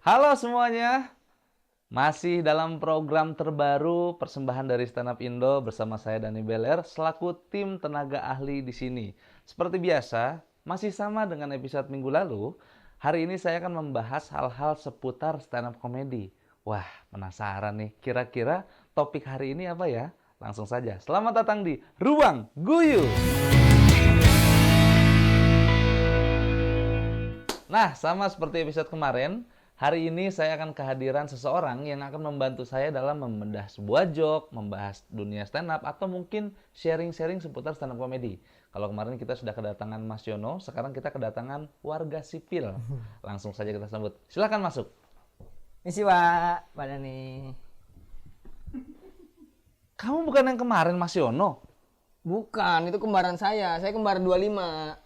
Halo semuanya, masih dalam program terbaru persembahan dari Stand Up Indo bersama saya Dani Beler selaku tim tenaga ahli di sini. Seperti biasa, masih sama dengan episode minggu lalu, hari ini saya akan membahas hal-hal seputar stand up comedy. Wah, penasaran nih, kira-kira topik hari ini apa ya? Langsung saja, selamat datang di Ruang Guyu. Nah, sama seperti episode kemarin, hari ini saya akan kehadiran seseorang yang akan membantu saya dalam membedah sebuah joke, membahas dunia stand up, atau mungkin sharing-sharing seputar stand up comedy. Kalau kemarin kita sudah kedatangan Mas Yono, sekarang kita kedatangan warga sipil. Langsung saja kita sambut. Silakan masuk. Misi Pak Dani. Kamu bukan yang kemarin Mas Yono? Bukan, itu kembaran saya. Saya kembar 25.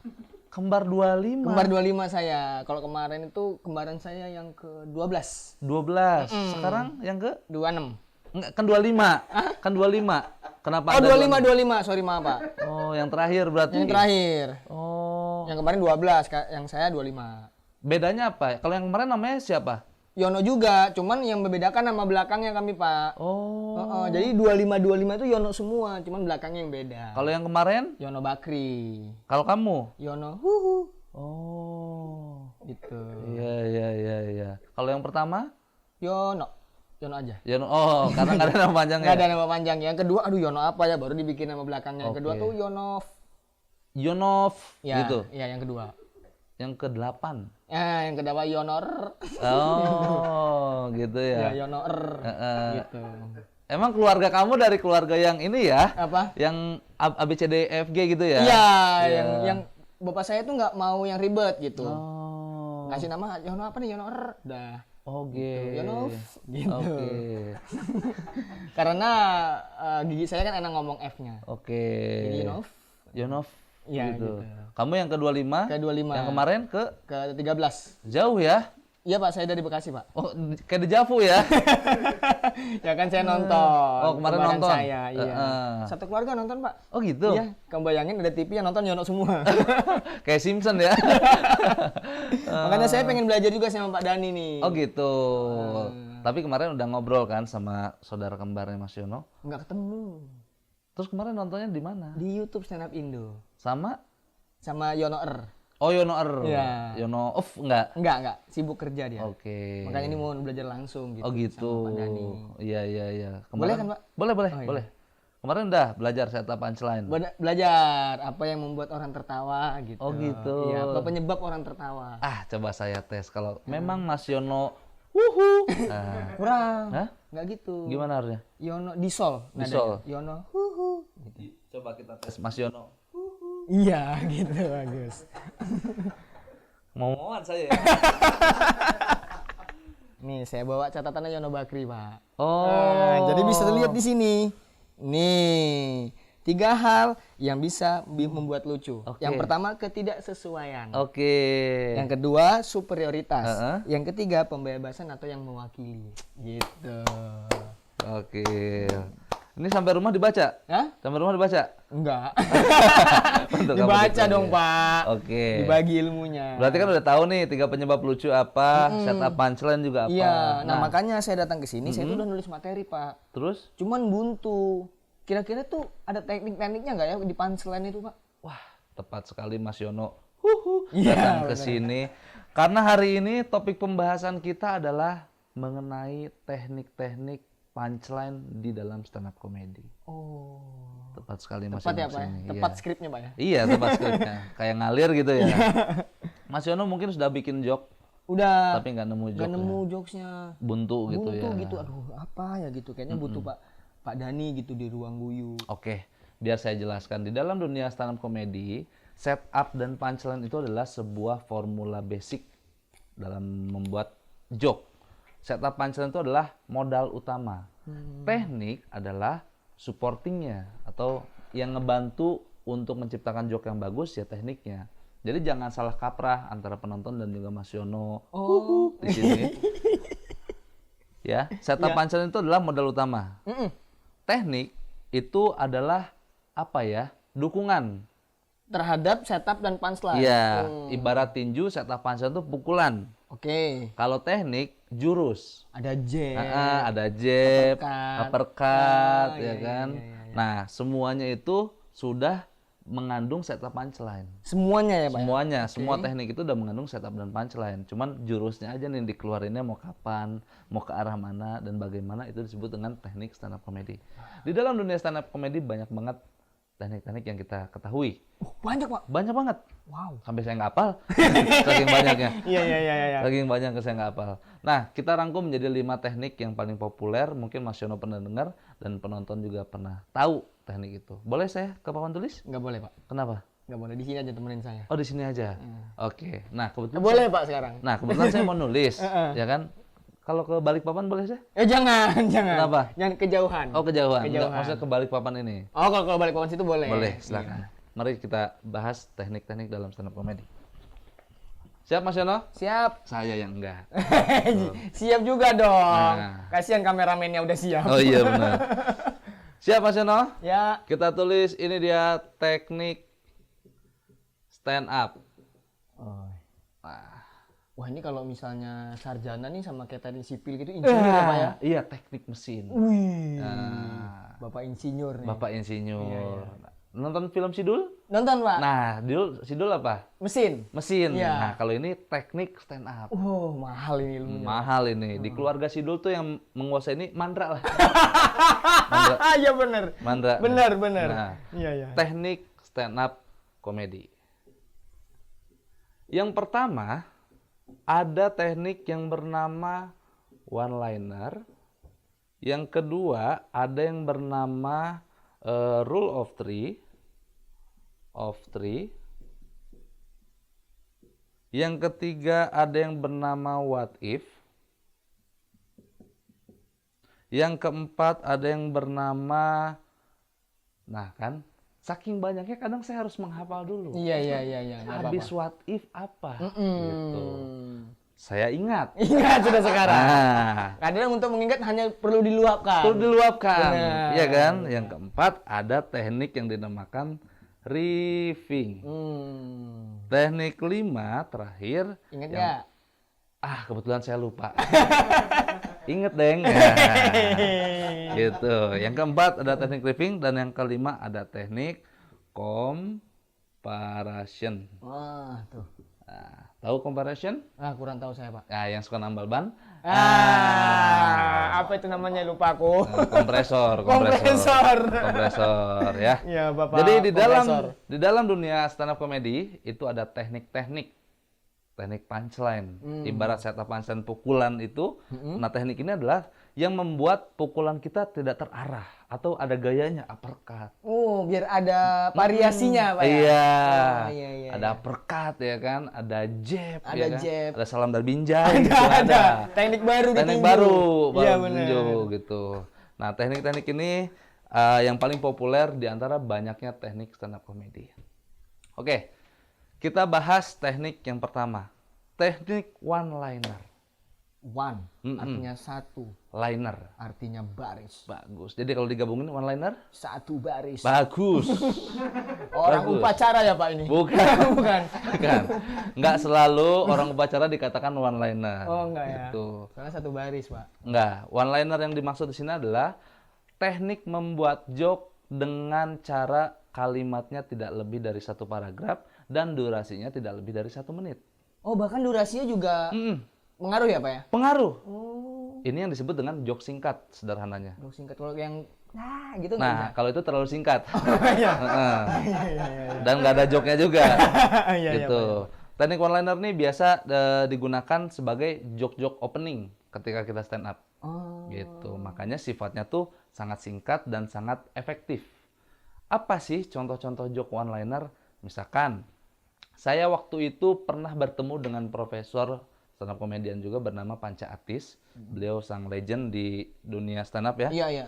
Kembar 25. Kembar 25 saya. Kalau kemarin itu kembaran saya yang ke-12. 12. Sekarang yang ke? 26. Enggak, kan 25. Kan 25. Kenapa Oh, ada 25. Sorry, maaf, Pak. Oh, yang terakhir berarti. Yang terakhir. Oh. Yang kemarin 12, yang saya 25. Bedanya apa? Kalau yang kemarin namanya siapa? Yono juga, cuman yang membedakan nama belakangnya kami, Pak. Oh. Jadi 25 itu Yono semua, cuman belakangnya yang beda. Kalau yang kemarin? Yono Bakri. Kalau kamu? Yono Huhu. Oh. Gitu. Iya. Kalau yang pertama? Yono aja. Yono. Oh, karena nggak ada nama panjang Nggak ya? ada nama panjang. Yang kedua, aduh Yono apa ya? Baru dibikin nama belakangnya. Yang kedua Oke. tuh Yonov. Yonov Ya, gitu. Iya, yang kedua. Yang ke-8. Yang kedua Yonor. Oh, gitu Ya, ya. Yonor. Heeh. Gitu. Emang keluarga kamu dari keluarga yang ini ya? Apa? Yang ABCDFG gitu ya? Iya, Iya. yang bapak saya tuh nggak mau yang ribet gitu. Oh. Ngasih nama Yono apa nih? Yonor. Udah. Oke. Yonov. Gitu. Oke. Karena gigi saya kan enak ngomong F-nya. Oke. Jadi Yonov. Yonov. Iya, gitu. gitu. Kamu yang ke-25? Ke-25. Yang kemarin Ke-13. jauh ya? Iya, Pak, saya dari Bekasi, Pak. Oh, kayak dejavu ya? Ya kan saya nonton. Oh, kemarin Kembaran nonton? Saya, iya. Satu keluarga nonton, Pak. Oh gitu? Iya, kamu bayangin ada TV yang nonton Yono semua. Kayak Simpson ya? Makanya saya pengen belajar juga sama Pak Dani nih. Oh gitu. Tapi kemarin udah ngobrol kan sama saudara kembarnya Mas Yono? Nggak ketemu. Terus kemarin nontonnya di mana? Di YouTube Stand Up Indo. Sama? Sama Yono R. Oh, Yono R. Iya. Yono off enggak? Enggak. Sibuk kerja dia. Oke. Makanya ini mau belajar langsung gitu. Oh gitu. Sama Pak Dani. Iya. Boleh kan, Pak? Boleh, Oh, iya. boleh. Kemarin udah belajar setup punchline. Belajar apa yang membuat orang tertawa gitu. Oh, gitu. Iya, apa penyebab orang tertawa. Ah, coba saya tes kalau memang Mas Yono wuhu. Nah, Kurang. hah? Nggak gitu. Gimana harusnya? Yono disol. Disol. nadanya. Yono huhu. Coba kita tes Mas Yono. Iya, gitu bagus. Mau-mauan saya ya. Nih, saya bawa catatannya Yono Bakri, Pak. Oh. Jadi bisa lihat di sini. Nih, 3 hal yang bisa membuat lucu. Oke. Yang pertama, ketidaksesuaian. Oke. Yang kedua, superioritas. Heeh. Yang ketiga, pembebasan atau yang mewakili. Gitu. Oke. Ini sampai rumah dibaca? Hah? Sampai rumah dibaca? Enggak. Untuk kamu Dibaca gitu dong, ya. Pak. Oke. Dibagi ilmunya. Berarti kan udah tahu nih 3 penyebab lucu apa, setup punchline juga apa. Iya, nah makanya saya datang ke sini, saya tuh udah nulis materi, Pak. Terus? Cuman buntu. Kira-kira tuh ada teknik-tekniknya nggak ya di punchline itu, Pak? Wah, tepat sekali Mas Yono. Iya, Datang ke benar. sini. Karena hari ini topik pembahasan kita adalah mengenai teknik-teknik punchline di dalam stand up comedy. Oh. Tepat sekali Mas Tepat Yono ya, Pak ya? kesini. Tepat Iya. skripnya, Pak ya? Iya, tepat skripnya. Kayak ngalir gitu ya. Mas Yono mungkin sudah bikin joke, Udah. tapi nggak nemu Nggak joke. nemu jokesnya. Buntu gitu Buntu ya. gitu. Aduh, apa ya gitu. Kayaknya butuh Pak Dani gitu di ruang guyu. Oke, biar saya jelaskan. Di dalam dunia stand up comedy, setup dan punchline itu adalah sebuah formula basic dalam membuat joke. Setup punchline itu adalah modal utama. Teknik adalah supportingnya atau yang ngebantu untuk menciptakan joke yang bagus ya tekniknya. Jadi jangan salah kaprah antara penonton dan juga Mas Yono di sini. Ya, setup punchline itu adalah modal utama. Teknik itu adalah apa ya? Dukungan. Terhadap setup dan punchline. Iya, ibarat tinju setup punchline itu pukulan. Oke. Kalau teknik jurus. Ada jab. Ada jab, uppercut, ya iya, kan. iya, iya. Nah, semuanya itu sudah mengandung setup punchline. Semuanya ya, Pak? Semuanya, semua teknik itu udah mengandung setup dan punchline. Cuman jurusnya aja nih dikeluarinnya mau kapan, mau ke arah mana dan bagaimana, itu disebut dengan teknik stand up comedy. Di dalam dunia stand up comedy banyak banget teknik-teknik yang kita ketahui. Banyak, Pak. Banyak banget. Wow. Sampai saya nggak hafal. Saking banyaknya. Iya. Saking banyak saya nggak hafal. Nah, kita rangkum menjadi 5 teknik yang paling populer. Mungkin Mas Yono pernah dengar dan penonton juga pernah tahu teknik itu. Boleh saya ke papan tulis? Nggak boleh, Pak. Kenapa? Nggak boleh. Di sini aja temenin saya. Oh, di sini aja. Oke. Nah, kebetulan Boleh, Pak, sekarang. Nah, kebetulan saya mau nulis, ya kan? Kalau ke Balikpapan boleh saya? Jangan. Kenapa? Jangan kejauhan. Oh, kejauhan. Enggak, maksudnya ke Balikpapan ini. Oh, kalau balik papan situ boleh. Boleh, silakan. Mari kita bahas teknik-teknik dalam stand up comedy. Siap, Mas Yono? Siap. Saya yang enggak. Siap juga dong. Nah. Kasihan kameramennya udah siap. Oh iya benar. Siap, Mas Yono? Ya. Kita tulis ini dia teknik stand up. Oh. Nah, Wah, ini kalau misalnya sarjana nih sama kayak tadi sipil gitu insinyur ya, Pak ya? Iya, teknik mesin. Wih. Nah, Bapak insinyur nih. Bapak insinyur. Nonton film Sidul? Nonton, Pak? Nah, Sidul apa? Mesin. Mesin. Iya. Nah, kalau ini teknik stand up. Oh, mahal ini ilmunya. Mahal ini. Di keluarga Sidul tuh yang menguasai ini Mandra lah. Iya bener. Mandra. Bener. Nah, Iya. teknik stand up comedy. Yang pertama, ada teknik yang bernama one liner. Yang kedua, ada yang bernama rule of three. Yang ketiga, ada yang bernama what if. Yang keempat, ada yang bernama, nah kan, saking banyaknya kadang saya harus menghafal dulu. Iya. nggak Habis apa-apa. what if apa? Gitu. Saya ingat. Ingat sudah sekarang. Nah, Kadang untuk mengingat hanya perlu diluapkan. perlu diluapkan. Benar. Iya kan? Yang keempat, ada teknik yang dinamakan riffing. Teknik 5 terakhir. Ingat yang- nggak? kebetulan saya lupa. Ingat, Deng. Ya. Gitu. Yang keempat ada teknik riffing dan yang kelima ada teknik comparison. Wah, tuh. Nah, tahu comparison? Kurang tahu saya, Pak. Nah, yang suka nambal ban. Apa itu namanya? Lupa aku. Kompresor ya. Iya, Bapak. Jadi kompresor. di dalam dunia stand up comedy itu ada teknik punchline. Ibarat setup punchline pukulan itu, nah teknik ini adalah yang membuat pukulan kita tidak terarah atau ada gayanya uppercut. Oh, biar ada variasinya, Pak ya. Iya. Iya. Ada uppercut ya kan, ada jab, Ada ya kan? jab. Ada salam dari binjai gitu, Ada. Teknik baru teknik ditinju. baru Iya, tinju benar. gitu. Nah, teknik-teknik ini yang paling populer di antara banyaknya teknik stand up comedy. Oke. Kita bahas teknik yang pertama. Teknik one liner. One artinya satu, Liner. artinya baris. Bagus. Jadi kalau digabungin one liner Satu baris. bagus. Orang bagus. upacara ya, Pak ini? Bukan. Bukan. Bukan. Nggak selalu orang upacara dikatakan one liner. Oh, enggak ya. Gitu. Soalnya satu baris, Pak. Enggak, one liner yang dimaksud di sini adalah teknik membuat joke dengan cara kalimatnya tidak lebih dari 1 paragraf dan durasinya tidak lebih dari 1 menit. Oh, bahkan durasinya juga mengaruh ya, Pak ya? Pengaruh. Oh, Ini yang disebut dengan joke singkat sederhananya. lu singkat kalau yang gitu nggak Nah, bisa. kalau itu terlalu singkat. Iya. Heeh. Iya. Dan nggak ada joke-nya juga. Iya, Gitu. Teknik one liner nih biasa digunakan sebagai joke-joke opening ketika kita stand up. Oh. Gitu. Makanya sifatnya tuh sangat singkat dan sangat efektif. Apa sih contoh-contoh joke one liner? Misalkan saya waktu itu pernah bertemu dengan profesor stand up komedian juga bernama Panca Atis. Beliau sang legend di dunia stand up ya. Iya.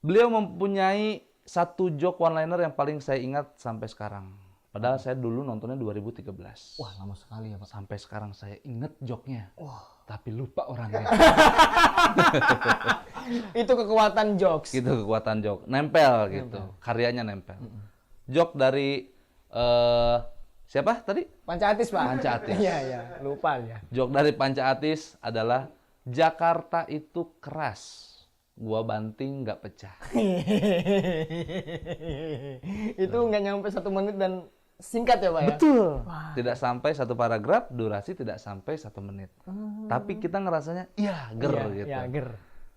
Beliau mempunyai satu joke one liner yang paling saya ingat sampai sekarang. Padahal saya dulu nontonnya 2013. Wah, lama sekali ya, Pak. Sampai sekarang saya ingat joke-nya. Tapi lupa orangnya. Itu kekuatan jokes. Gitu kekuatan joke. Nempel gitu. Karyanya nempel. Joke dari Siapa tadi? Panca Atis, Pak. Panca Atis. Iya, iya. Lupa ya. Joke dari Panca Atis adalah Jakarta itu keras. Gua banting nggak pecah. Itu nggak nyampe 1 menit dan singkat ya, Pak ya? Betul. Tidak sampai 1 paragraf, durasi tidak sampai 1 menit. Tapi kita ngerasanya, iya, ger Iya, gitu. iya, ger.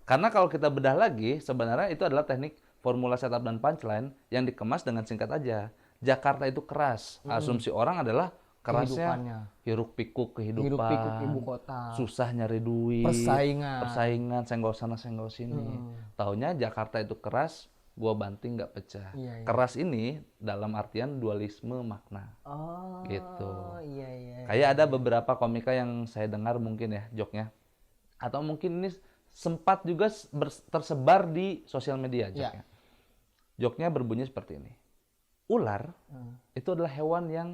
Karena kalau kita bedah lagi, sebenarnya itu adalah teknik formula setup dan punchline yang dikemas dengan singkat aja. Jakarta itu keras. Asumsi orang adalah kerasnya Kehidupannya. hiruk pikuk kehidupan. Hiruk pikuk ibu kota. Susah nyari duit. Persaingan, senggol sana senggol sini. Taunya Jakarta itu keras, gua banting nggak pecah. Iya, iya. Keras ini dalam artian dualisme makna. Oh, Gitu. iya, iya. Kayak ada beberapa komika yang saya dengar mungkin ya joknya. Atau mungkin ini sempat juga tersebar di sosial media joknya. Joknya berbunyi seperti ini. Ular itu adalah hewan yang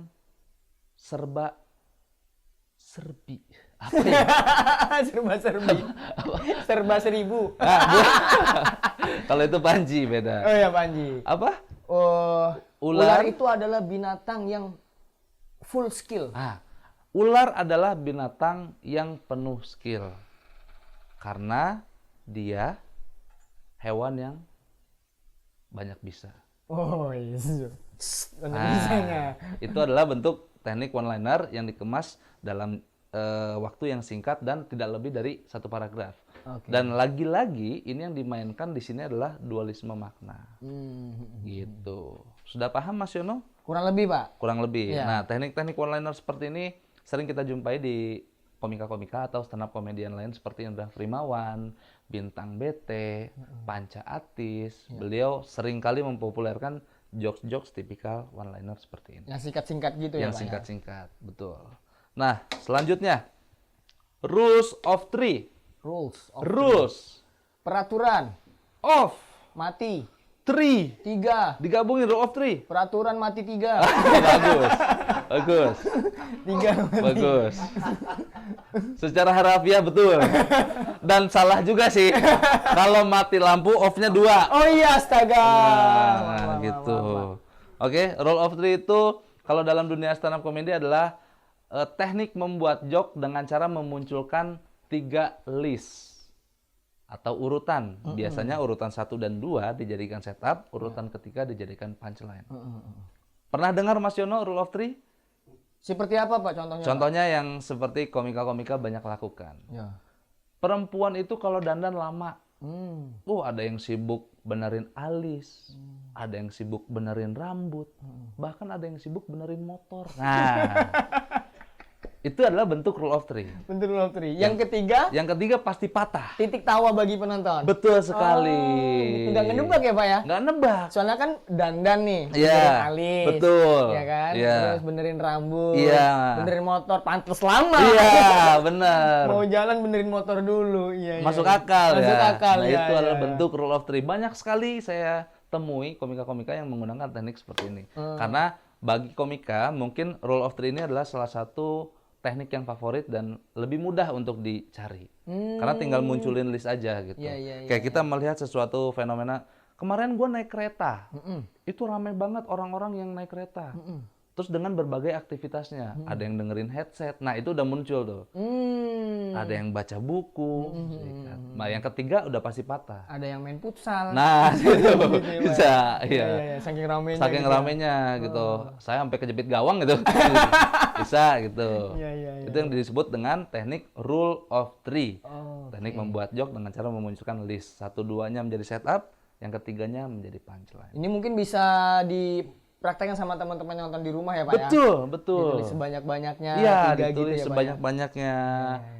serba serbi. Apa ya? Serba-serbi. Serba seribu. Kalau itu Panji beda. Oh ya, Panji. Apa? Oh, Ular. ular itu adalah binatang yang full skill. Ular adalah binatang yang penuh skill. Karena dia hewan yang banyak bisa. Oh, iya. Bisanya. Itu adalah bentuk teknik one-liner yang dikemas dalam waktu yang singkat dan tidak lebih dari 1 paragraf. Oke. Dan lagi-lagi ini yang dimainkan di sini adalah dualisme makna. Gitu. Sudah paham Mas Yono? Kurang lebih, Pak. Kurang lebih. Iya. Nah, teknik-teknik one-liner seperti ini sering kita jumpai di komika-komika atau stand up komedian lain seperti Indra Frimawan, Bintang BT, Panca Atis. Beliau seringkali mempopulerkan jokes-jokes tipikal one-liner seperti ini. Yang singkat-singkat gitu ya, Yang Pak. singkat-singkat, betul. Nah, selanjutnya rules of three. Rules Peraturan of mati three. 3. Digabungin rule of three. Peraturan mati 3. Bagus, bagus, 3. bagus. Secara harafiah betul. Dan salah juga sih. Kalau mati lampu off-nya 2. Oh iya, astaga. Nah, gitu. Oke, rule of three itu kalau dalam dunia stand up comedy adalah teknik membuat joke dengan cara memunculkan 3 list atau urutan. Biasanya urutan 1 dan 2 dijadikan setup, urutan ketiga dijadikan punchline. Pernah dengar Mas Yono rule of three? Seperti apa, Pak, contohnya? Contohnya yang seperti komika-komika banyak lakukan. Ya. Perempuan itu kalau dandan lama, ada yang sibuk benerin alis, ada yang sibuk benerin rambut, bahkan ada yang sibuk benerin motor. Nah, itu adalah bentuk rule of three. Bentuk rule of three. Yang ketiga, Yang ketiga pasti patah. titik tawa bagi penonton. Betul sekali. Gitu. Nggak ngedebak ya, Pak ya? Nggak nebak. Soalnya kan dandan nih, Iya, benerin alis, betul. ya kan? Iya. Terus benerin rambut, Iya. benerin motor, pantes lama. Iya, benar. Mau jalan benerin motor dulu, iya. Masuk iya. akal ya. Masuk akal, Nah, ya, itu iya, adalah iya. bentuk rule of three. Banyak sekali saya temui komika-komika yang menggunakan teknik seperti ini. Karena bagi komika mungkin rule of three ini adalah salah satu teknik yang favorit dan lebih mudah untuk dicari. Karena tinggal munculin list aja gitu. Iya, iya, Kayak kita melihat sesuatu fenomena. Kemarin gue naik kereta. Itu ramai banget orang-orang yang naik kereta. Terus dengan berbagai aktivitasnya. Ada yang dengerin headset. Nah, itu udah muncul tuh. Ada yang baca buku. Nah, yang ketiga udah pasti patah. Ada yang main futsal. Nah, itu Gitu ya, Pak ya? bisa. Iya, Iya. iya, saking ramenya. Saking gitu ya. ramenya gitu. Saya sampai kejepit gawang gitu. Bisa gitu. Iya, iya, iya. Itu yang disebut dengan teknik rule of three. Oh, Teknik membuat joke dengan cara memunculkan list. 1-2-nya menjadi setup, yang ketiganya menjadi punchline. ini mungkin bisa dipraktekkan sama teman-teman yang nonton di rumah ya, Pak ya? Betul, betul. Ditulis sebanyak-banyaknya, Iya, 3 gitu ditulis ya, Pak ya? sebanyak-banyaknya,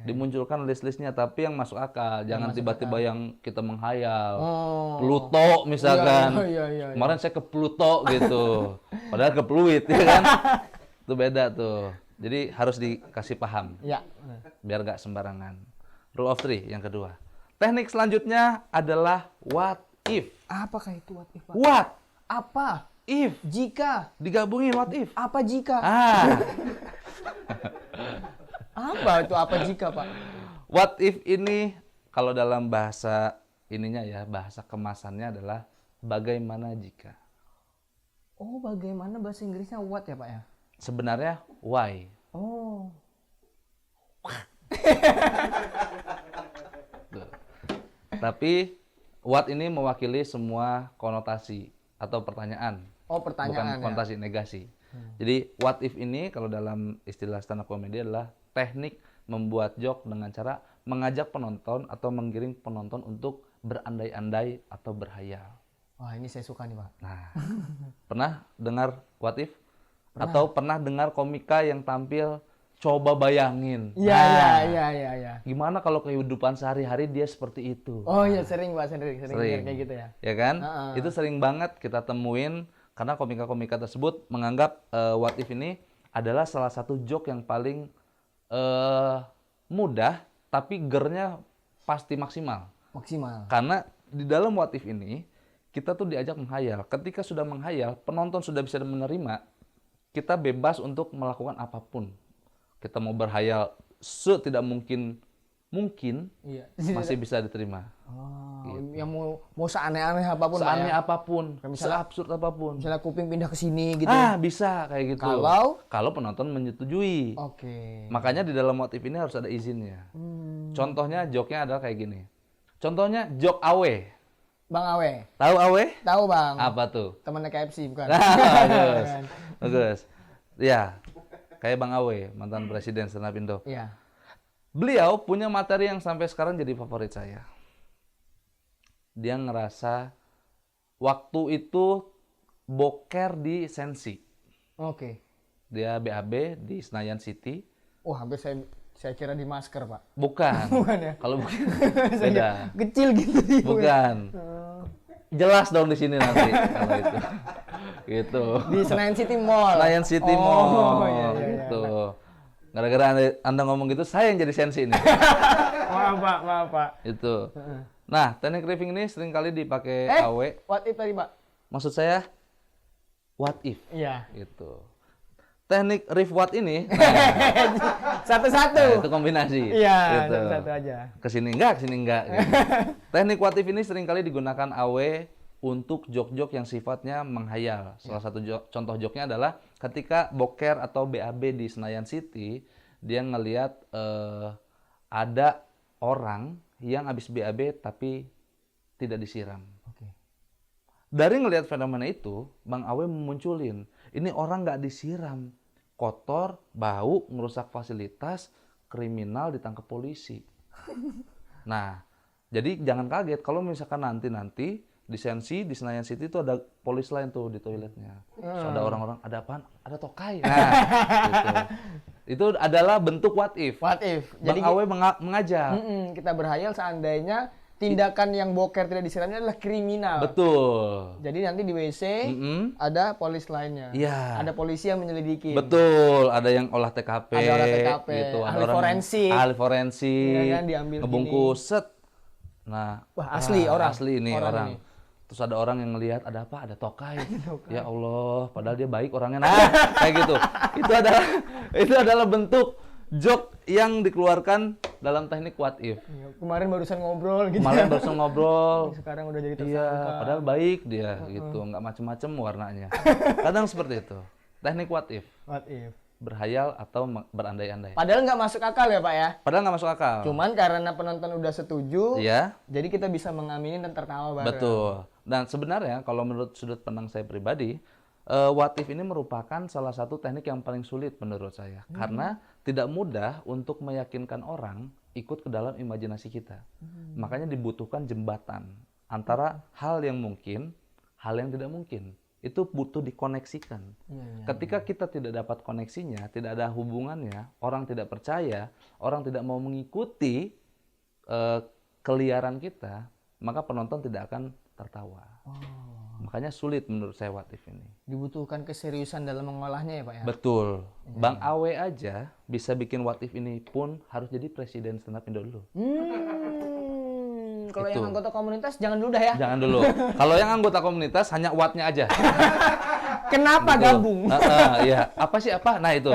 dimunculkan list-listnya, tapi yang masuk akal. Jangan tiba-tiba yang kita menghayal. Oh. Pluto misalkan. Iya, iya. Kemarin saya ke Pluto gitu. Padahal ke Pluit ya kan. Itu beda tuh. Jadi harus dikasih paham Ya. biar nggak sembarangan. Rule of three yang kedua. Teknik selanjutnya adalah what if. Apakah itu what if, Pak? What Apa? if Jika? digabungin what if. Apa jika? Apa itu apa jika, Pak? What if ini kalau dalam bahasa ininya ya, bahasa kemasannya adalah bagaimana jika. Oh, bagaimana bahasa Inggrisnya what ya, Pak ya? sebenarnya why. Oh. Tuh. Tapi what ini mewakili semua konotasi atau pertanyaan. Oh, pertanyaan Bukan konotasi negasi. Jadi what if ini kalau dalam istilah stand up comedy adalah teknik membuat joke dengan cara mengajak penonton atau menggiring penonton untuk berandai-andai atau berhayal. Wah, ini saya suka nih, Pak. Nah, pernah dengar what if? Atau pernah dengar komika yang tampil coba bayangin? Iya, Nah, iya. gimana kalau kehidupan sehari-hari dia seperti itu? Oh iya, sering Pak, sering Sering. kayak gitu ya. Ya kan? Heeh. Itu sering banget kita temuin karena komika-komika tersebut menganggap what if ini adalah salah satu joke yang paling mudah tapi gernya pasti maksimal. Maksimal. Karena di dalam what if ini kita tuh diajak menghayal. Ketika sudah menghayal, penonton sudah bisa menerima, kita bebas untuk melakukan apapun. Kita mau berhayal setidak mungkin Iya. masih bisa diterima. Oh, yang mau seaneh-aneh apapun, Pak, Seaneh ya? apapun, misalnya- seabsurd apapun. Misalnya kuping pindah ke sini gitu. Bisa kayak gitu. Kalau penonton menyetujui. Oke. Makanya di dalam what if ini harus ada izinnya. Contohnya joke-nya adalah kayak gini. Contohnya joke Awe. Bang Awe. Tahu Awe? Tahu, Bang. Apa tuh? Temannya KFC bukan? Bagus. Bagus. Ya, kayak Bang Awe, mantan presiden stand up Indo. Iya. Beliau punya materi yang sampai sekarang jadi favorit saya. Dia ngerasa waktu itu boker di Sensi. Oke. Dia BAB di Senayan City. Oh, hampir saya kira di masker, Pak. Bukan. Bukan ya? Kalau bukan beda. Kecil gitu sih. Bukan. Jelas dong di sini nanti kalau itu. Gitu. Di Senayan City Mall. Senayan City Oh, Mall. iya. Gitu. Gara-gara anda ngomong gitu, saya yang jadi sensi ini. Maaf, Pak. Itu. Nah, teknik riffing ini sering kali dipakai Awe. What if tadi, Pak? Maksud saya, what if? Iya. Gitu. Teknik riff what ini, Satu-satu. itu kombinasi. Iya, Gitu. satu-satu aja. Kesini enggak. Gitu. Teknik what if ini sering kali digunakan Awe untuk joke-joke yang sifatnya menghayal. Salah satu contoh joke-nya adalah ketika boker atau BAB di Senayan City, dia ngelihat ada orang yang habis BAB tapi tidak disiram. Oke. Dari ngelihat fenomena itu, Bang Awe memunculin, ini orang nggak disiram, kotor, bau, ngerusak fasilitas, kriminal ditangkap polisi. Nah, jadi jangan kaget kalau misalkan nanti di Sensi, di Senayan City itu ada polis lain tuh di toiletnya. Terus ada orang-orang, ada apaan? Ada tokai. Nah, gitu. Itu adalah bentuk what if. What if? Bang Awe mengajak. Kita berhayal seandainya tindakan yang boker tidak disiramnya adalah kriminal. Betul. Jadi nanti di WC ada polis lainnya. Iya. Ada polisi yang menyelidiki. Betul, ada yang olah TKP, Ada olah TKP, gitu. Ada ahli orang forensik. ahli forensik, Iya kan, diambil ngebungkus set. Nah, Wah, asli orang. Asli ini Orang orang. ini. Terus ada orang yang ngelihat ada apa? Ada tokai. Ya Allah, padahal dia baik orangnya. Nah, kayak gitu. Itu adalah bentuk joke yang dikeluarkan dalam teknik what if. Iya, kemarin barusan ngobrol gitu. Kemarin barusan ngobrol. Sekarang udah jadi tersangka. Iya, padahal baik dia gitu, nggak macem-macem warnanya. Kadang seperti itu. Teknik what if. What if? Berhayal atau berandai-andai. Padahal nggak masuk akal ya, Pak ya. Padahal nggak masuk akal. Cuman karena penonton udah setuju, Iya, jadi kita bisa mengamini dan tertawa bareng. betul. Dan sebenarnya kalau menurut sudut pandang saya pribadi, what if ini merupakan salah satu teknik yang paling sulit menurut saya. Karena tidak mudah untuk meyakinkan orang ikut ke dalam imajinasi kita. Makanya dibutuhkan jembatan antara hal yang mungkin, hal yang tidak mungkin. Itu butuh dikoneksikan. Ketika kita tidak dapat koneksinya, tidak ada hubungannya, orang tidak percaya, orang tidak mau mengikuti keliaran kita, maka penonton tidak akan tertawa. Makanya sulit menurut saya what if ini. Dibutuhkan keseriusan dalam mengolahnya ya, Pak ya. Betul. Bang Awe aja bisa bikin what if ini pun harus jadi presiden stand up Indo dulu. Kalau Itu. yang anggota komunitas jangan dulu dah ya. Jangan dulu. Kalau yang anggota komunitas hanya what-nya aja. Kenapa Gitu. gabung? Iya. Apa sih apa? Nah itu.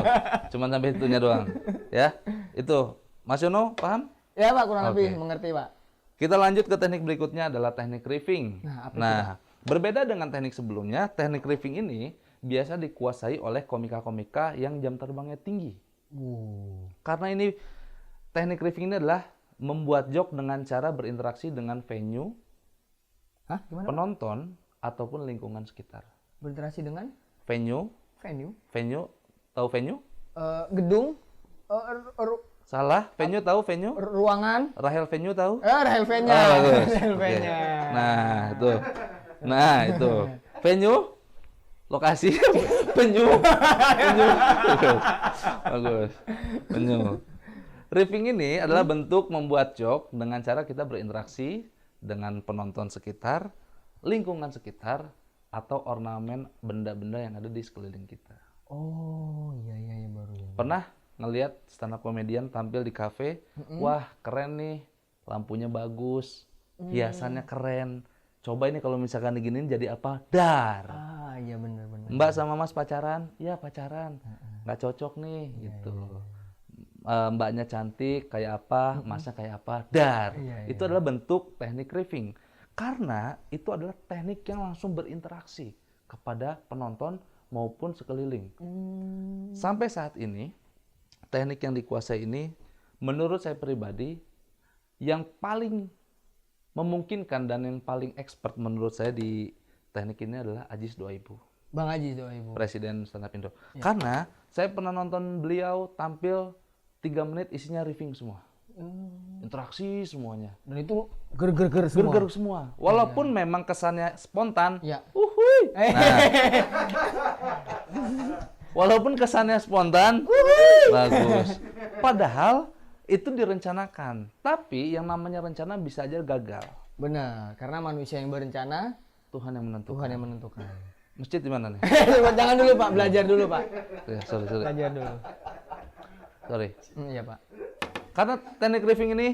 Cuman sampai itunya doang. Ya. Itu. Mas Yono paham? Ya, Pak, kurang Oke. lebih mengerti, Pak. Kita lanjut ke teknik berikutnya adalah teknik riffing. Nah, apa itu, Nah, berbeda dengan teknik sebelumnya, teknik riffing ini biasa dikuasai oleh komika-komika yang jam terbangnya tinggi. Karena ini teknik riffing ini adalah membuat joke dengan cara berinteraksi dengan venue, Hah? Gimana? penonton, ataupun lingkungan sekitar. Berinteraksi dengan Venue, tahu venue? Gedung, Salah, venue tahu venue? ruangan. Rahel venue tahu? Rahel Fenya. bagus. Rahel Oke. Fenya. Nah, itu. Venue, lokasi, venue. Bagus. Venue. Riffing ini adalah bentuk membuat joke dengan cara kita berinteraksi dengan penonton sekitar, lingkungan sekitar, atau ornamen benda-benda yang ada di sekeliling kita. Oh, iya baru ya. Pernah ngelihat stand up komedian tampil di kafe, wah keren nih, lampunya bagus, hiasannya keren. Coba ini kalau misalkan diginiin jadi apa? Dar. Ah, iya benar. Mbak sama Mas pacaran? Ya pacaran. Nggak cocok nih, gitu. Mbaknya cantik, kayak apa? Masnya kayak apa? Dar. Itu adalah bentuk teknik riffing. Karena itu adalah teknik yang langsung berinteraksi kepada penonton maupun sekeliling. Sampai saat ini, teknik yang dikuasai ini, menurut saya pribadi, yang paling memungkinkan dan yang paling expert menurut saya di teknik ini adalah Ajis Doaibu. Bang Ajis Doaibu. Presiden Stand Up Indo. Karena saya pernah nonton beliau tampil 3 menit isinya riffing semua. Interaksi semuanya. Dan itu ger semua. Ger semua. Walaupun memang kesannya spontan. Ya. Uhuy. Nah, walaupun kesannya spontan, bagus. Padahal itu direncanakan. Tapi yang namanya rencana bisa aja gagal. Benar, karena manusia yang berencana, Tuhan yang menentukan. Tuhan yang menentukan. Masjid di mana nih? Jangan dulu Pak, belajar dulu Pak. Ya, sorry. Belajar dulu. Sorry. Iya Pak. Karena teknik riffing ini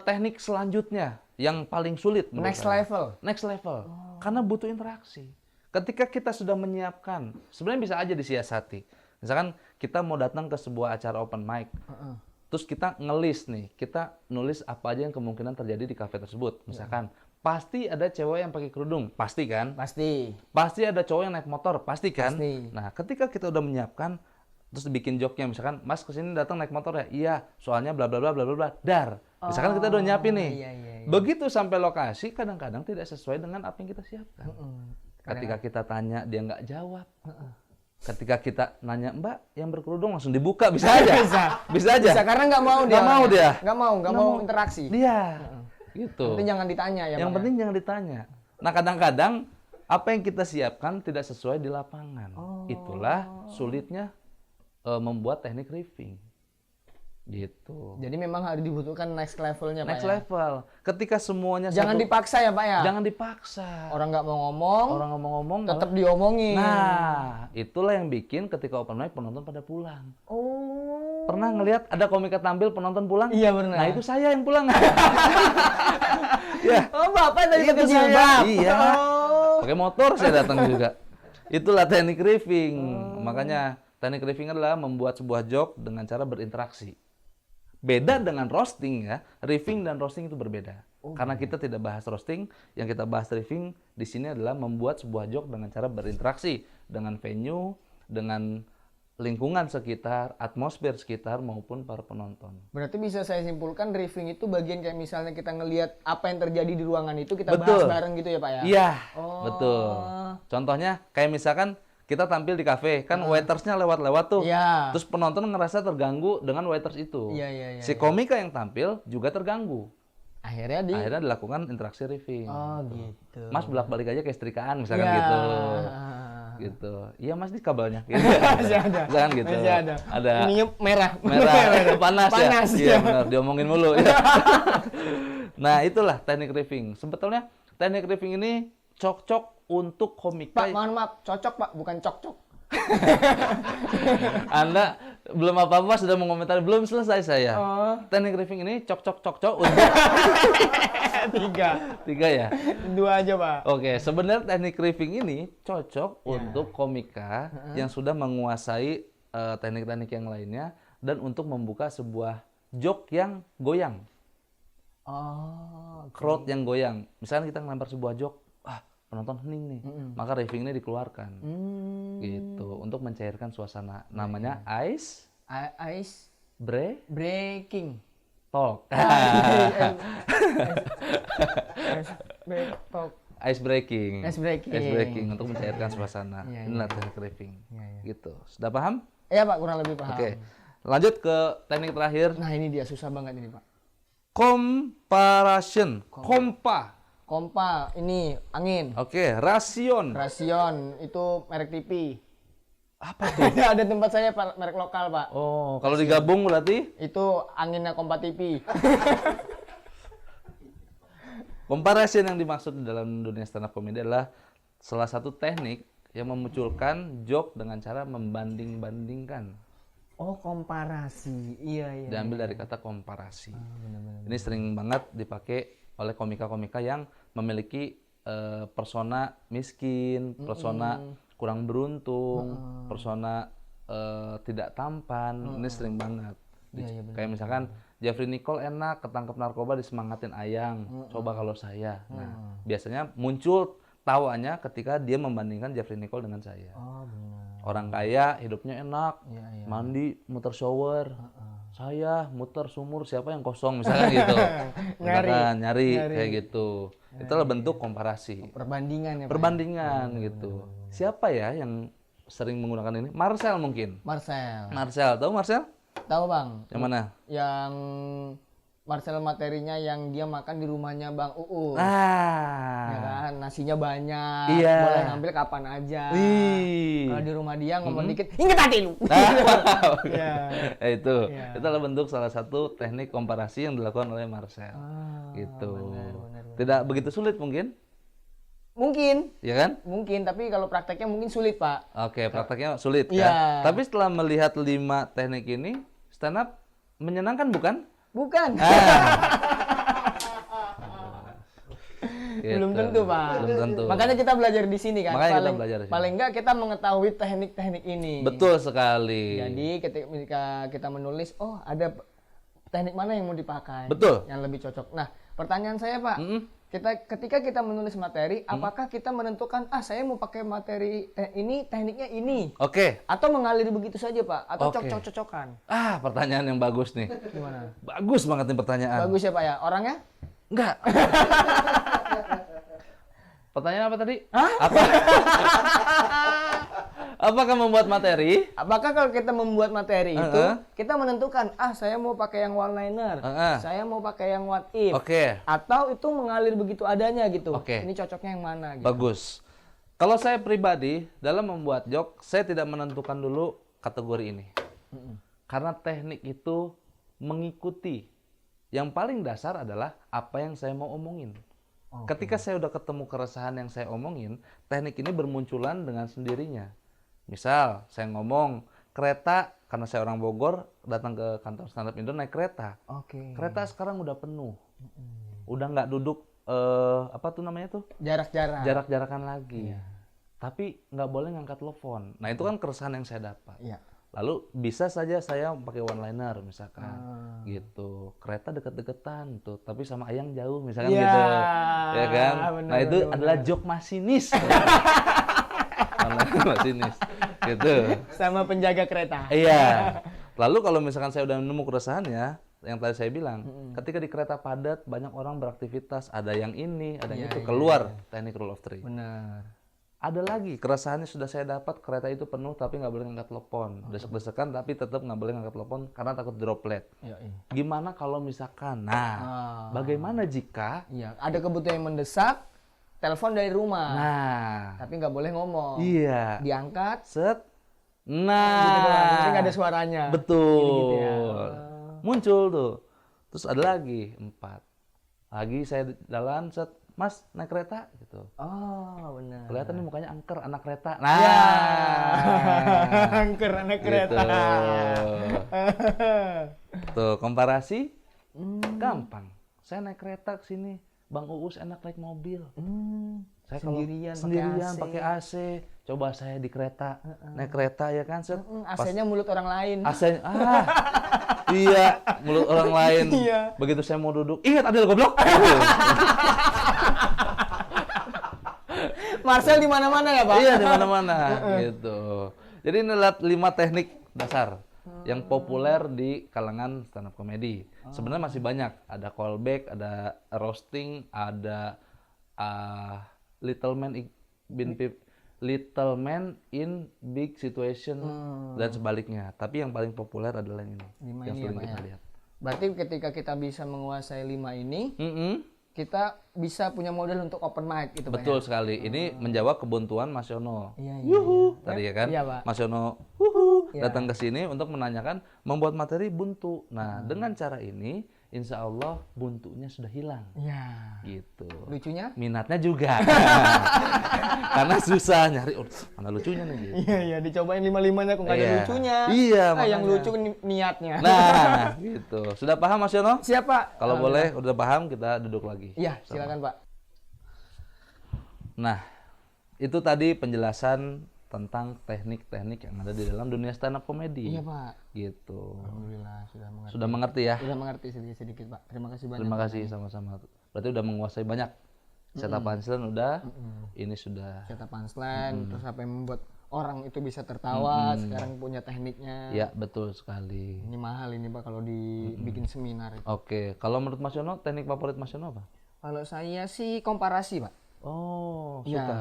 teknik selanjutnya yang paling sulit menurut Next saya. level. Next level. Karena butuh interaksi. Ketika kita sudah menyiapkan, sebenarnya bisa aja disiasati. Misalkan kita mau datang ke sebuah acara open mic. Terus kita ngelis nih, kita nulis apa aja yang kemungkinan terjadi di kafe tersebut. Misalkan, pasti ada cewek yang pakai kerudung, pasti kan? Pasti. Pasti ada cowok yang naik motor, pasti kan? Pasti. Nah, ketika kita udah menyiapkan, terus bikin joke-nya, misalkan, Mas kesini datang naik motor ya? Iya, soalnya bla bla bla bla bla bla, dar. Misalkan kita udah nyiapin nih. Iya. Begitu sampai lokasi, kadang-kadang tidak sesuai dengan apa yang kita siapkan. Ketika kita tanya, dia nggak jawab. Ketika kita nanya, Mbak, yang berkerudung langsung dibuka, bisa aja. Bisa aja. Bisa, karena nggak mau dia. Nggak mau interaksi. Dia. Gitu. Yang penting jangan ditanya ya. Yang Pak, penting jangan ditanya. Nah, kadang-kadang apa yang kita siapkan tidak sesuai di lapangan. Itulah sulitnya membuat teknik riffing. Gitu. Jadi memang harus dibutuhkan next levelnya Pak. Next level. Ketika semuanya Jangan dipaksa ya Pak ya. Jangan dipaksa. Orang nggak mau ngomong. Orang ngomong-ngomong tetap diomongin. Nah, itulah yang bikin ketika open mic penonton pada pulang. Oh. Pernah ngelihat ada komika tampil penonton pulang? Iya benar. Nah, itu saya yang pulang. Ya. Oh, Bapak dari Itu pakai saya. jilbab. Iya. Oh. Pakai motor saya datang juga. Itulah teknik riffing. Makanya teknik riffing adalah membuat sebuah joke dengan cara berinteraksi. Beda dengan roasting ya. Riffing dan roasting itu berbeda. Karena kita tidak bahas roasting, yang kita bahas riffing di sini adalah membuat sebuah joke dengan cara berinteraksi dengan venue, dengan lingkungan sekitar, atmosfer sekitar maupun para penonton. Berarti bisa saya simpulkan riffing itu bagian kayak misalnya kita ngelihat apa yang terjadi di ruangan itu kita bahas bareng gitu ya Pak ya? Iya, betul. Contohnya kayak misalkan kita tampil di kafe, kan waitersnya lewat-lewat tuh. Iya. Terus penonton ngerasa terganggu dengan waiters itu. Iya. Si komika yang tampil juga terganggu. Akhirnya dilakukan interaksi riffing. Oh gitu. Mas bolak-balik aja ke istrikaan misalkan Ya. gitu. Gitu. Iya Mas di kabelnya. Gitu. Masih ada. Misalkan gitu. Masih ada. Ada Ininya merah. panas ya. Panas, Iya ya. benar, diomongin mulu ya. Nah, itulah teknik riffing. Sebetulnya teknik riffing ini cocok untuk komika. Pak, mohon maaf, cocok Pak, bukan cok-cok. Anda belum apa-apa sudah mengomentari, belum selesai saya. Teknik riffing ini cocok untuk tiga ya. 2 aja Pak. Oke, sebenarnya teknik riffing ini cocok untuk komika yang sudah menguasai teknik-teknik yang lainnya dan untuk membuka sebuah joke yang goyang. Crowd yang goyang. Misalnya kita ngelempar sebuah joke, penonton hening nih, maka ravingnya dikeluarkan. Gitu, untuk mencairkan suasana. Namanya ice Ice break breaking. talk. Talk. Ice breaking. Ice breaking. Ice breaking untuk mencairkan suasana. Iya, Inilah teknik raving. Iya. Gitu. Sudah paham? Iya Pak, kurang lebih paham. Oke. Lanjut ke teknik terakhir, Nah ini dia susah banget ini Pak. comparison. Kompa. Kompa, ini angin. Oke, rasion. Rasion, itu merek TV. Apa tuh? Ada tempat saya Pak, merek lokal Pak. Oh, kalau digabung berarti Itu anginnya Kompa TV. comparison yang dimaksud dalam dunia stand up comedy adalah salah satu teknik yang memunculkan joke dengan cara membanding-bandingkan. Oh komparasi, iya. Diambil dari kata komparasi. Ini sering banget dipakai oleh komika-komika yang memiliki persona miskin, persona kurang beruntung, persona tidak tampan. Ini sering banget. Kayak misalkan Jeffrey Nicole enak ketangkep narkoba disemangatin Ayang, coba kalau saya. Nah, biasanya muncul tawanya ketika dia membandingkan Jeffrey Nicole dengan saya. Oh benar. Orang kaya hidupnya enak, Iya. mandi muter shower, saya muter sumur siapa yang kosong misalkan gitu. nyari kayak gitu. Itulah bentuk komparasi, Perbandingan ya Pak. perbandingan gitu. Siapa ya yang sering menggunakan ini? Marcel mungkin. Marcel. Tahu Marcel? Tahu Bang? Yang mana? Yang Marcel materinya yang dia makan di rumahnya Bang Uus. Ya Ah, kan, nasinya banyak, Iya. boleh ngambil kapan aja. Wih. Kalau di rumah dia ngomong dikit, inget hati lu. Ya. Itu Iya. adalah bentuk salah satu teknik komparasi yang dilakukan oleh Marcel. Gitu. benar. Tidak begitu sulit mungkin, Mungkin, ya kan? tapi kalau prakteknya mungkin sulit Pak. Oke, prakteknya sulit kan? Iya. Tapi setelah melihat 5 teknik ini, stand up menyenangkan bukan? Bukan. Belum Gitu. tentu Pak. Belum tentu. Makanya kita belajar di sini kan. Makanya kita belajar di sini. Paling enggak kita mengetahui teknik-teknik ini. Betul sekali. Jadi ketika kita menulis, oh ada teknik mana yang mau dipakai, Betul. yang lebih cocok. Nah, pertanyaan saya Pak, ketika kita menulis materi, apakah kita menentukan, saya mau pakai materi ini, tekniknya ini, Oke. atau mengalir begitu saja Pak, atau Oke. cocok-cocokan? Pertanyaan yang bagus nih. Gimana? Bagus banget nih pertanyaan. Bagus ya Pak ya, orangnya? Enggak. Pertanyaan apa tadi? Hah? Apakah membuat materi? Apakah kalau kita membuat materi itu, Uh-uh. kita menentukan, saya mau pakai yang one-liner, Uh-uh. saya mau pakai yang what if, Oke. atau itu mengalir begitu adanya gitu. Oke. Ini cocoknya yang mana gitu. Bagus. Kalau saya pribadi dalam membuat joke, saya tidak menentukan dulu kategori ini. Karena teknik itu mengikuti. Yang paling dasar adalah apa yang saya mau omongin. Ketika saya udah ketemu keresahan yang saya omongin, teknik ini bermunculan dengan sendirinya. Misal, saya ngomong kereta, karena saya orang Bogor, datang ke kantor Stand Up Indo naik kereta. Oke. Kereta sekarang udah penuh. Udah nggak duduk, apa tuh namanya tuh? Jarak-jarak. Jarak-jarakan lagi. Tapi nggak boleh ngangkat telepon. Nah itu kan keresahan yang saya dapat. Iya. Lalu bisa saja saya pakai one liner misalkan, gitu. Kereta deket-deketan tuh, tapi sama Ayang jauh misalkan Ya, gitu, ya kan? benar, Nah itu benar, adalah joke masinis, one liner masinis, gitu. Sama penjaga kereta. Iya. Lalu kalau misalkan saya udah nemu keresahannya, yang tadi saya bilang, ketika di kereta padat banyak orang beraktivitas, ada yang ini, ada yang itu, keluar teknik rule of three. Benar. Ada lagi keresahannya sudah saya dapat, kereta itu penuh tapi nggak boleh ngangkat telepon, desek-desekan tapi tetap nggak boleh ngangkat telepon karena takut droplet. Iya. Gimana kalau misalkan, bagaimana jika, Iya, ada kebutuhan yang mendesak, telepon dari rumah. nah, Tapi nggak boleh ngomong. iya, Diangkat, set, gitu doang. Jadi nggak nah, ada suaranya. betul, Gitu ya. muncul tuh. Terus ada lagi 4, lagi saya jalan, set, Mas naik kereta gitu. Oh, benar. Kelihatan nih mukanya angker anak kereta. Ya. Angker anak kereta. Tuh, komparasi gampang. Saya naik kereta ke sini, Bang Uus enak naik mobil. Saya kalau Sendirian, pakai AC. Coba saya di kereta, naik kereta ya kan, set. AC-nya mulut orang lain. AC-nya iya, mulut orang lain. Iya. Begitu saya mau duduk, ingat Adel goblok. Marcel di mana-mana ya, Pak? Iya, di mana-mana gitu. Jadi ini adalah 5 teknik dasar yang populer di kalangan stand up comedy. Sebenarnya masih banyak. Ada callback, ada roasting, ada little man little man in big situation dan sebaliknya. Tapi yang paling populer adalah yang ini. 5 yang ini ya, sering Pak, kita ya? lihat. Berarti ketika kita bisa menguasai 5 ini, Mm-mm. kita bisa punya modal untuk open mic gitu, Pak. Betul sekali. Ini menjawab kebuntuan Mas Yono. Iya, iya. Yuhu, tadi ya kan? Iya, Pak. Mas Yono datang ke sini untuk menanyakan membuat materi buntu. Nah, dengan cara ini insya Allah buntunya sudah hilang. Iya. Gitu. Lucunya? Minatnya juga. Karena susah nyari mana lucunya nih gitu. Iya, iya, dicobain 5-5-nya kok nggak ada Iya. lucunya. Iya, Yang makanya. lucu niatnya. Nah, gitu. Sudah paham Mas Yono? Siap, Pak. Kalau boleh udah paham kita duduk lagi. Iya, silakan, Pak. Nah, itu tadi penjelasan tentang teknik-teknik yang ada di dalam dunia stand up comedy. Iya, Pak. Gitu. Alhamdulillah sudah mengerti. Sudah mengerti ya? Sudah mengerti sedikit-sedikit, Pak. Terima kasih banyak. Terima kasih sama-sama. Berarti udah menguasai banyak. Setup punchline udah, ini sudah. Setup punchline, terus apa yang membuat orang itu bisa tertawa, sekarang punya tekniknya. Ya, betul sekali. Ini mahal ini, Pak, kalau dibikin seminar. Oke, kalau menurut Mas Yono, teknik favorit Mas Yono apa? Kalau saya sih komparasi, Pak. Oh, Iya. suka.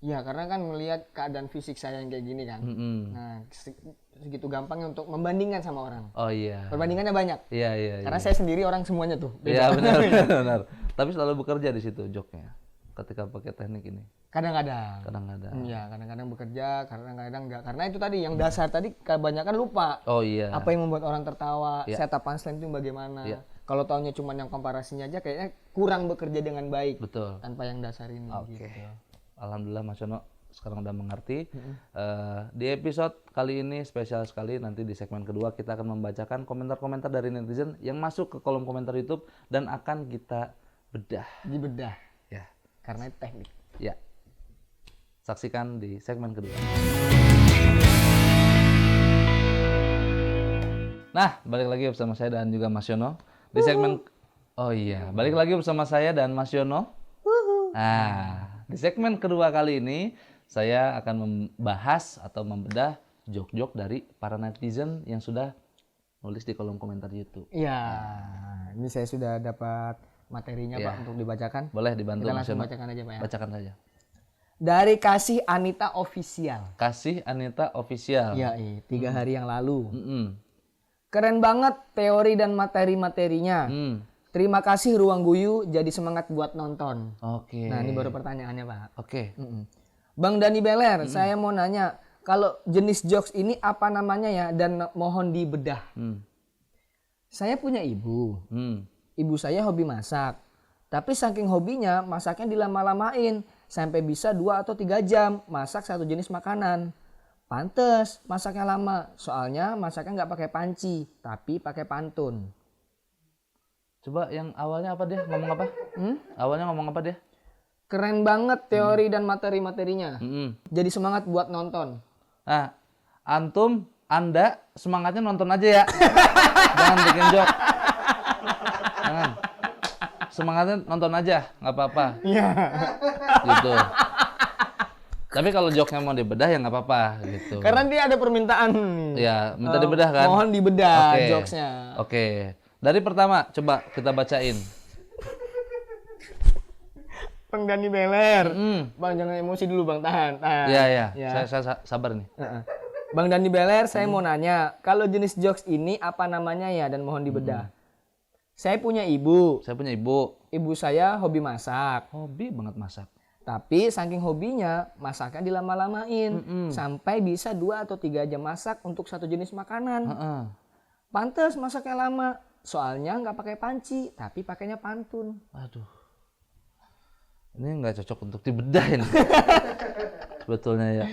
Iya, karena kan melihat keadaan fisik saya yang kayak gini kan. Nah, segitu gampangnya untuk membandingkan sama orang. Oh iya. Perbandingannya banyak. Iya, iya, Karena saya sendiri orang semuanya tuh. iya, benar, benar. Tapi selalu bekerja di situ joknya. Ketika pakai teknik ini. Kadang-kadang. Kadang-kadang. Iya, kadang-kadang bekerja, kadang-kadang enggak. Karena itu tadi yang dasar tadi kebanyakan lupa. Oh iya. Apa yang membuat orang tertawa, Iya. setup punchline itu bagaimana. Iya. Kalau taunya cuma yang komparasinya aja kayaknya kurang bekerja dengan baik. Betul. Tanpa yang dasar ini Oke. gitu. Alhamdulillah Mas Yono sekarang udah mengerti. Di episode kali ini spesial sekali. Nanti di segmen kedua kita akan membacakan komentar-komentar dari netizen yang masuk ke kolom komentar YouTube dan akan kita bedah. Dibedah. Ya, Karena itu teknik. ya. Saksikan di segmen kedua. Nah, balik lagi bersama saya dan juga Mas Yono di segmen. Oh iya, balik lagi bersama saya dan Mas Yono. Nah, di segmen kedua kali ini saya akan membahas atau membedah jok-jok dari para netizen yang sudah nulis di kolom komentar YouTube. Iya. Ini saya sudah dapat materinya, Iya. Pak, untuk dibacakan. Boleh dibantu Kita Mas langsung Yono? bacakan aja, Pak, ya. Bacakan saja. Dari Kasih Anita Official. Kasih Anita Official. Iya, 3 hari yang lalu. Mm-mm. Keren banget teori dan materi-materinya. Hmm. Terima kasih Ruang Guyu, jadi semangat buat nonton. Oke. Nah, ini baru pertanyaannya, Pak. Oke. Bang Dani Beler, saya mau nanya, kalau jenis jokes ini apa namanya ya dan mohon dibedah. Hmm. Saya punya ibu. Hmm. Ibu saya hobi masak. Tapi saking hobinya, masaknya dilama-lamain. Sampai bisa 2 atau 3 jam masak satu jenis makanan. Pantes masaknya lama. Soalnya masaknya nggak pakai panci, tapi pakai pantun. Coba yang awalnya apa dia? Ngomong apa? Awalnya ngomong apa dia? Keren banget teori dan materi-materinya. Mm-mm. Jadi semangat buat nonton. Nah, Anda semangatnya nonton aja ya. Jangan bikin jok. Jangan. Semangatnya nonton aja, nggak apa-apa. Iya. Gitu. Tapi kalau joknya mau dibedah ya nggak apa-apa gitu. Karena dia ada permintaan. Ya, minta dibedah kan? Mohon dibedah Oke. jokesnya. Oke. Dari pertama, coba kita bacain. Bang Dani Beler. Hmm. Bang jangan emosi dulu, Bang, tahan. Iya, iya. Ya. Saya sabar nih. Bang Dani Beler, saya mau nanya, kalau jenis jokes ini apa namanya ya dan mohon dibedah. Saya punya ibu. Saya punya ibu. Ibu saya hobi masak. Hobi banget masak. Tapi saking hobinya, masaknya dilama-lamain. Sampai bisa 2 atau 3 jam masak untuk satu jenis makanan. Heeh. Pantes masaknya lama. Soalnya nggak pakai panci, tapi pakainya pantun. Aduh. Ini nggak cocok untuk dibedah ini. Sebetulnya ya.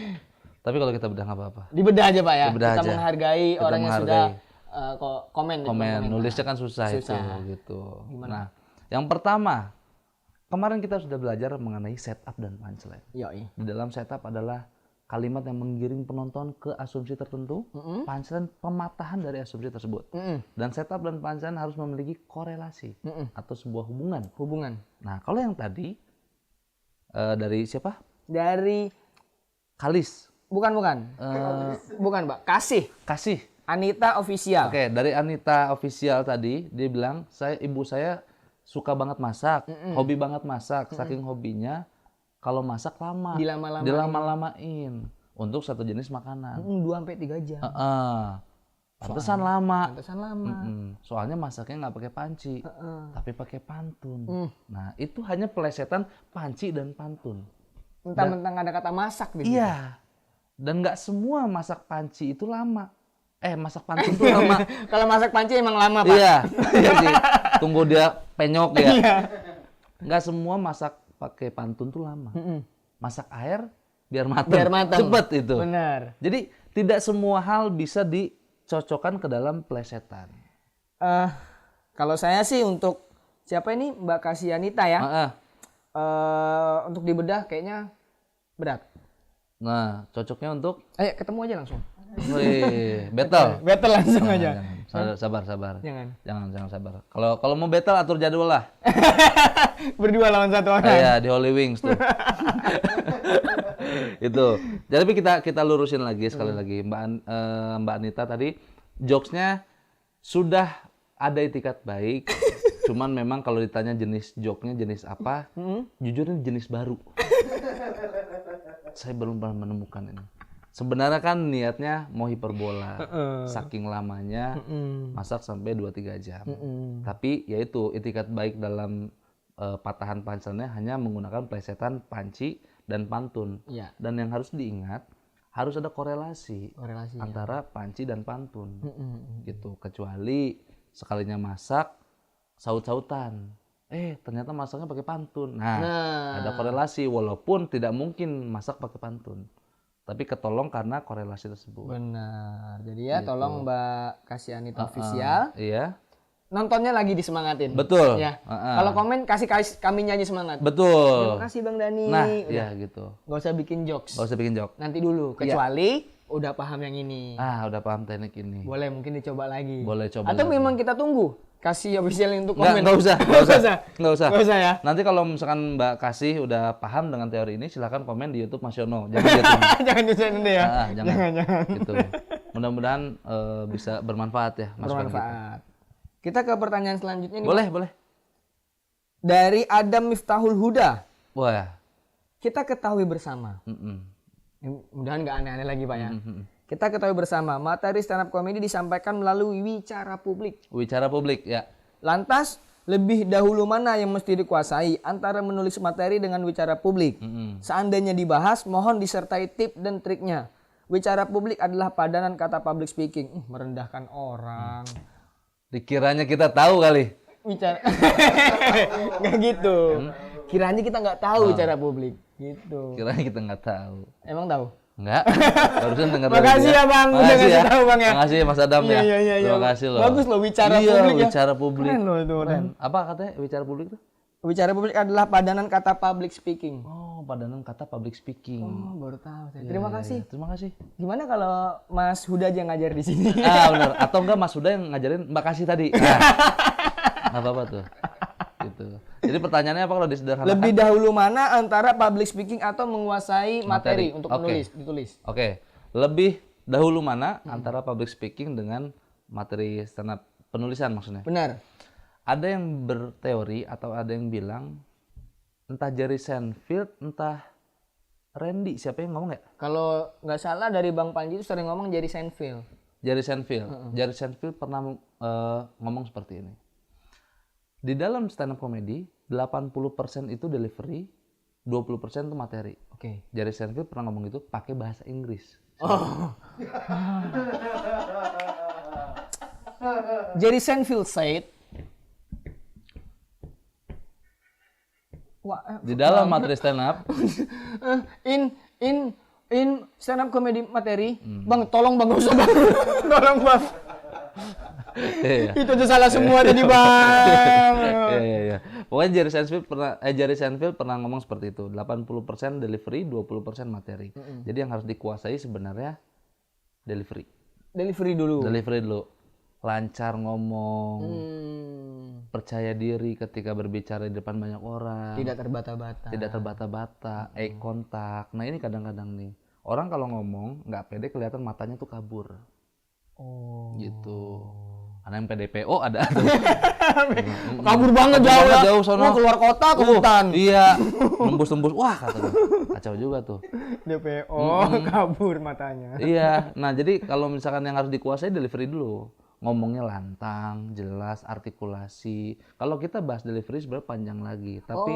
Tapi kalau kita bedah nggak apa-apa. Dibedah aja, Pak, ya. Dibedah Kita aja. menghargai Kita orang yang menghargai. sudah komen. di Komen, komentar. nulisnya kan susah. Susah. Itu gitu. Nah, yang pertama, kemarin kita sudah belajar mengenai setup dan punchline. Yoi. Di dalam setup adalah kalimat yang menggiring penonton ke asumsi tertentu, punchline pematahan dari asumsi tersebut. Dan setup dan punchline harus memiliki korelasi atau sebuah hubungan. Hubungan. Nah, kalau yang tadi dari siapa? Dari Kalis. bukan, Mbak. Kasih. Anita Official. Oke, dari Anita Official tadi dia bilang, ibu saya suka banget masak, hobi banget masak, saking hobinya kalau masak lama, dilama-lamain untuk satu jenis makanan. 2-3 jam. Pantesan lama. Soalnya masaknya nggak pakai panci, tapi pakai pantun. Nah, itu hanya pelesetan panci dan pantun. Mentang-mentang ada kata masak gitu. Iya. Dan nggak semua masak panci itu lama. Masak pantun itu lama. Kalau masak panci emang lama, Pak. Iya, iya sih. Tunggu dia penyok ya. Nggak semua masak pakai pantun tuh lama. Masak air biar matang. Cepet itu. Benar. Jadi tidak semua hal bisa dicocokkan ke dalam plesetan. Kalau saya sih untuk siapa ini Mbak Kasianita ya? Untuk dibedah kayaknya berat. Nah, cocoknya untuk Ayo ketemu aja langsung. wih, battle. Battle langsung aja. Sabar. Jangan sabar. Kalau mau battle atur jadwal lah. Berdua lawan satu orang. Iya, di Holy Wings tuh. Itu. Jadi kita lurusin lagi sekali lagi. Mbak Anita tadi jokesnya sudah ada itikat baik. Cuman memang kalau ditanya jenis jokesnya jenis apa, jujur ini jenis baru. Saya belum pernah menemukan ini. Sebenarnya kan niatnya mau hiperbola. Saking lamanya masak sampai 2-3 jam. Tapi yaitu itikat baik dalam patahan punchline-nya hanya menggunakan plesetan, panci, dan pantun. Iya. Dan yang harus diingat, harus ada korelasi antara panci dan pantun. Gitu. Kecuali sekalinya masak, saut-sautan. Ternyata masaknya pakai pantun. Nah, ada korelasi walaupun tidak mungkin masak pakai pantun. Tapi ketolong karena korelasi tersebut. Benar. Jadi ya tolong Mbak Kasianita Official. Iya. Nontonnya lagi disemangatin. Betul. Ya. Kalau komen kasih kami nyanyi semangat. Betul. Terima kasih Bang Dani. Nah, iya gitu. Gak usah bikin jokes. Gak usah bikin jokes. Nanti dulu. Kecuali udah paham yang ini. Udah paham teknik ini. Boleh mungkin dicoba lagi. Boleh coba. Atau memang kita tunggu kasih official untuk komen. Nggak usah ya. Nanti kalau misalkan Mbak Kasih udah paham dengan teori ini, silakan komen di YouTube Mas Yono. Jangan dia tunggu. Jangan di channel ya. Jangan. Gitu. Mudah-mudahan bisa bermanfaat ya. Bermanfaat. Kita ke pertanyaan selanjutnya nih. Boleh. Dari Adam Miftahul Huda. Wah. Kita ketahui bersama. Mudah-mudahan nggak aneh-aneh lagi Pak ya. Kita ketahui bersama, materi stand up comedy disampaikan melalui wicara publik. Wicara publik, ya. Lantas, lebih dahulu mana yang mesti dikuasai antara menulis materi dengan wicara publik? Seandainya dibahas, mohon disertai tip dan triknya. Wicara publik adalah padanan kata public speaking. Merendahkan orang. Dikiranya kita tahu kali. Wicara. Nggak gitu. Kiranya kita nggak tahu wicara publik. Gitu. Kiranya kita nggak tahu. Emang tahu? Enggak. Barusan dengar Makasih ya Bang, udah ngasih tahu Bang ya. Makasih Mas Adam ya. Iya. Terima kasih loh. Bagus loh wicara publik ya. Wicara publik. Keren loh itu. Keren. Apa katanya wicara publik itu? Wicara publik adalah padanan kata public speaking. Oh, padanan kata public speaking. Oh, baru tahu saya. Terima kasih. Terima kasih. Gimana kalau Mas Huda aja ngajar di sini? Benar. Atau enggak Mas Huda yang ngajarin Mbak Kasih tadi. Nggak apa-apa tuh. Gitu. Jadi pertanyaannya apa kalau disederhanakan? Lebih dahulu mana antara public speaking atau menguasai materi untuk ditulis? Oke. Lebih dahulu mana antara public speaking dengan materi stand up penulisan maksudnya? Benar. Ada yang berteori atau ada yang bilang entah Jerry Seinfeld, entah Randy, siapa yang ngomong ya? Kalau nggak salah dari Bang Panji itu sering ngomong Jerry Seinfeld. Jerry Seinfeld pernah ngomong seperti ini. Di dalam stand up comedy, 80% itu delivery, 20% itu materi. Oke. Jerry Seinfeld pernah ngomong itu pakai bahasa Inggris. Jerry Seinfeld said, di dalam materi stand up, in stand up comedy materi, Bang tolong Bang gak usah Bang. Tolong Bang. Itu aja salah semua tadi Bang. Iya. Pokoknya Jerry Seinfeld pernah ngomong seperti itu. 80% delivery, 20% materi. Jadi yang harus dikuasai sebenarnya delivery. Delivery dulu. lancar ngomong, percaya diri ketika berbicara di depan banyak orang, Tidak terbata-bata. tidak terbata-bata, eye contact. Nah ini kadang-kadang nih orang kalau ngomong nggak pede kelihatan matanya tuh kabur, Oh. gitu. Ada yang PDPO ada. Kabur banget jauh banget, ya. jauh sono. Keluar kota ke hutan. Iya, nembus-nembus. Wah kata gua, kacau juga tuh. DPO kabur matanya. Iya, nah jadi kalau misalkan yang harus dikuasai delivery dulu. Ngomongnya lantang, jelas, artikulasi. Kalau kita bahas delivery sebenarnya panjang lagi. Tapi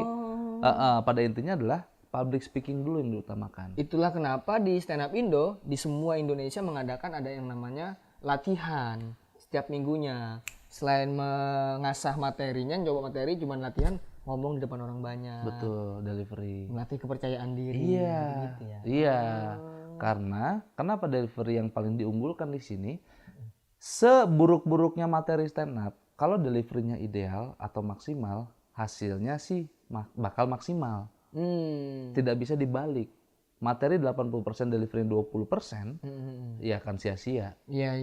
pada intinya adalah public speaking dulu yang diutamakan. Itulah kenapa di Stand Up Indo di semua Indonesia mengadakan ada yang namanya latihan setiap minggunya. Selain mengasah materinya, coba materi cuma latihan ngomong di depan orang banyak. Betul, delivery. Melatih kepercayaan diri. Iya, gitu ya. iya. Karena kenapa delivery yang paling diunggulkan di sini? Seburuk-buruknya materi stand up, kalau deliverynya ideal atau maksimal, hasilnya sih bakal maksimal. Tidak bisa dibalik. Materi 80%, delivery 20%, ya akan sia-sia. Iya.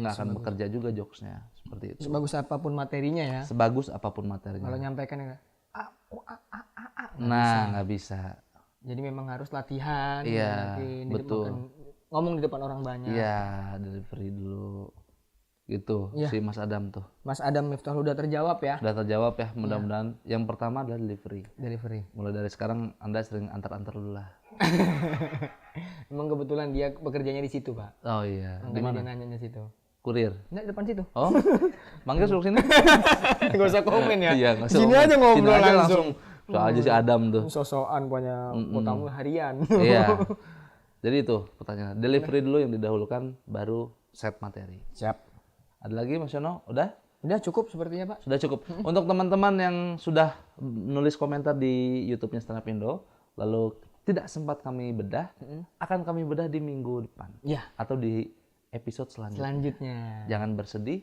Nggak akan bekerja juga jokesnya. Seperti itu. Sebagus apapun materinya ya. Sebagus apapun materinya. Kalau nyampaikan ya. Nggak bisa. Jadi memang harus latihan. Iya, nanti betul. Ngomong di depan orang banyak. Iya, delivery dulu. Gitu, Iya. si Mas Adam tuh. Mas Adam Miftahul udah terjawab ya. Udah terjawab ya, mudah-mudahan. Yang pertama adalah delivery. Delivery. Mulai dari sekarang Anda sering antar-antar dulu lah. Emang kebetulan dia bekerjanya di situ, Pak. Oh iya. Di Makanya dia mana? nanya di situ. Kurir. Nggak, depan situ. Oh, manggil suruh sini. Gak usah komen ya. Iya, nggak usah Sini ngomong. aja ngobrol Sini aja langsung. Soal aja si Adam tuh. Sosokan punya tamu harian. Iya. Jadi itu pertanyaan. Delivery dulu yang didahulukan, baru set materi. Siap. Ada lagi Mas Yono? Udah? Udah cukup sepertinya, Pak. Sudah cukup. Untuk teman-teman yang sudah nulis komentar di YouTube-nya Stand Up Indo, lalu tidak sempat kami bedah, akan kami bedah di minggu depan. Iya. Atau di episode selanjutnya. Selanjutnya. Jangan bersedih,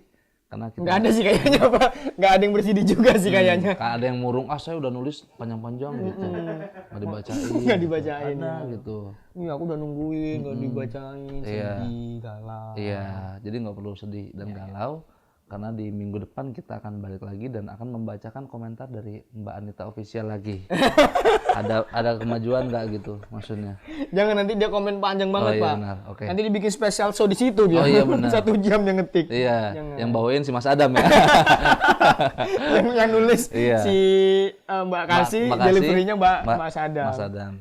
karena kita... Nggak ada sih kayaknya, Pak. Nggak ada yang bersedih juga sih kayaknya. Ada yang murung, saya udah nulis panjang-panjang gitu. Nggak dibacain. Nggak dibacain. Ada gitu. Iya, aku udah nungguin, nggak dibacain, Iya. sedih, galau. Iya, jadi nggak perlu sedih dan galau. Karena di minggu depan kita akan balik lagi dan akan membacakan komentar dari Mbak Anita Official lagi. ada kemajuan nggak gitu maksudnya? Jangan nanti dia komen panjang banget, iya, Pak. benar. Oke. Nanti dibikin special show di situ dia. Oh iya, benar. 1 jam yang ngetik. Iya, yang bawain si Mas Adam ya. yang nulis Iya. si Mbak Kasih, Mbak Kasih, delivery-nya Mas Adam. Mas Adam.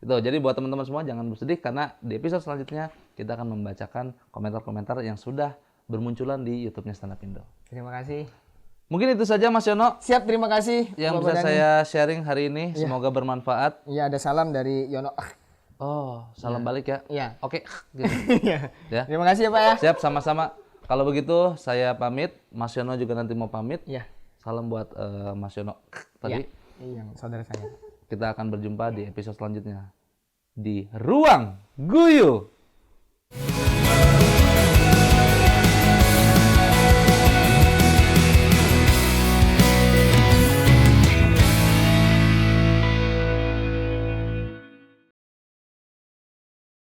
Itu jadi buat teman-teman semua jangan bersedih karena di episode selanjutnya kita akan membacakan komentar-komentar yang sudah bermunculan di YouTube-nya Stand Up Indo. Terima kasih. Mungkin itu saja Mas Yono Siap, terima kasih. yang Bapak bisa Dani. saya sharing hari ini. Semoga bermanfaat. Iya, ada salam dari Yono. Oh, salam balik ya. Iya. Oke, gitu. Iya. Ya. Terima kasih ya, Pak ya. Siap, sama-sama. Kalau begitu saya pamit, Mas Yono juga nanti mau pamit. Iya. Salam buat Mas Yono tadi. Iya, saudara saya. Kita akan berjumpa di episode selanjutnya di Ruang Guyu.